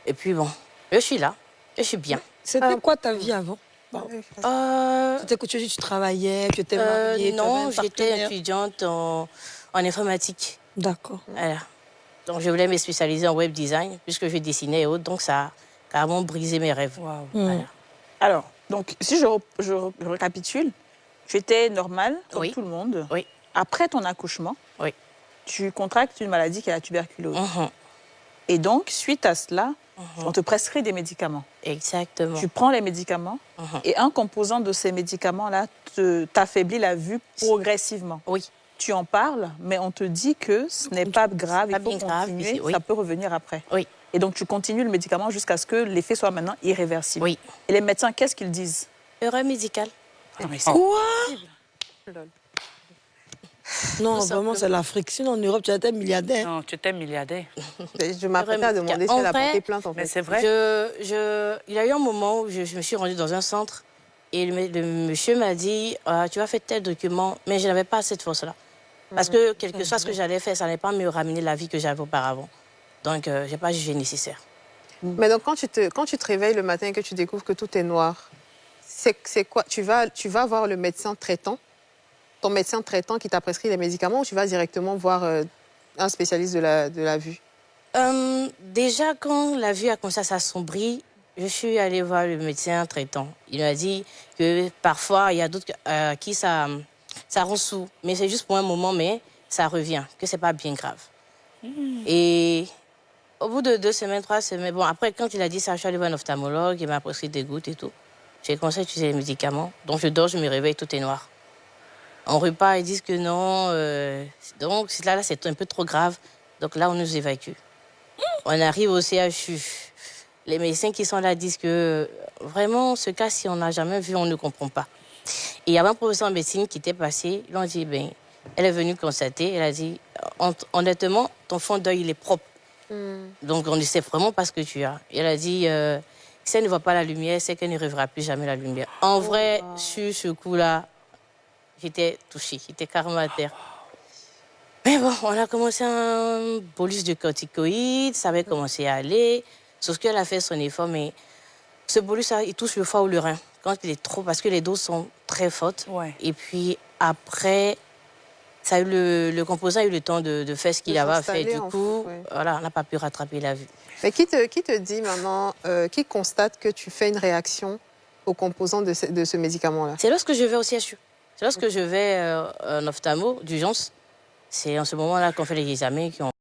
Et puis bon, je suis là, je suis bien. C'était quoi ta vie avant? C'était que tu travaillais, tu étais mariée, non, tu avais un j'étais partenaire. étudiante en informatique. D'accord. Voilà. Donc je voulais me spécialiser en web design, puisque je dessinais et autres, donc ça a carrément brisé mes rêves. Wow. Voilà. Alors, donc, si je récapitule, tu étais normale, comme Oui. tout le monde. Oui. Après ton accouchement, Oui. tu contractes une maladie qui est la tuberculose. Mhm. Et donc, suite à cela, on te prescrit des médicaments. Exactement. Tu prends les médicaments et un composant de ces médicaments-là t'affaiblit la vue progressivement. Oui. Tu en parles, mais on te dit que ce n'est pas grave, il faut continuer, oui. ça peut revenir après. Oui. Et donc, tu continues le médicament jusqu'à ce que l'effet soit maintenant irréversible. Oui. Et les médecins, qu'est-ce qu'ils disent? Erreur médicale. Quoi? Non, vraiment, c'est l'Afrique. Sinon, en Europe, tu étais milliardaire. Non, tu étais milliardaire. Je m'apprêtais à demander si elle a porté plainte, en fait. Mais c'est vrai. Il y a eu un moment où je me suis rendue dans un centre et le monsieur m'a dit tu vas faire tel document, mais je n'avais pas cette force-là. Parce que, quel que soit ce que j'allais faire, ça n'allait pas me ramener la vie que j'avais auparavant. Donc, je n'ai pas jugé nécessaire. Mais donc, quand tu te réveilles le matin et que tu découvres que tout est noir, c'est quoi? Tu vas voir le médecin traitant, ton médecin traitant qui t'a prescrit les médicaments, ou tu vas directement voir un spécialiste de la vue? Déjà, quand la vue a commencé à s'assombrir, je suis allée voir le médecin traitant. Il m'a dit que parfois, il y a d'autres qui ça rend sourd. Mais c'est juste pour un moment, mais ça revient, que c'est pas bien grave. Et au bout de 2 semaines, 3 semaines, bon, après, quand il a dit ça, je suis allée voir un ophtalmologue, il m'a prescrit des gouttes et tout. J'ai commencé à utiliser les médicaments. Donc, je dors, je me réveille, tout est noir. En repas, ils disent que non. Donc, là, c'est un peu trop grave. Donc là, on nous évacue. On arrive au CHU. Les médecins qui sont là disent que vraiment, ce cas, si on n'a jamais vu, on ne comprend pas. Et il y avait un professeur en médecine qui était passé. Ils ont dit, elle est venue constater. Elle a dit, honnêtement, ton fond d'œil, il est propre. Donc, on ne sait vraiment pas ce que tu as. Et elle a dit, si elle ne voit pas la lumière, c'est qu'elle ne reverra plus jamais la lumière. En vrai, sur ce coup-là, j'étais touchée. J'étais carrément à terre. Mais bon, on a commencé un bolus de corticoïdes, ça avait commencé à aller. Sauf qu'elle a fait son effort, mais ce bolus, il touche le foie ou le rein. Quand il est trop, parce que les doses sont très fortes. Ouais. Et puis après, ça a eu le composant a eu le temps de faire ce qu'il avait à faire. Du coup, voilà, on n'a pas pu rattraper la vue. Mais qui te dit maintenant, qui constate que tu fais une réaction aux composants de ce médicament-là? C'est lorsque je vais au CHU. C'est lorsque je vais en ophtalmo d'urgence. C'est en ce moment-là qu'on fait les examens qui ont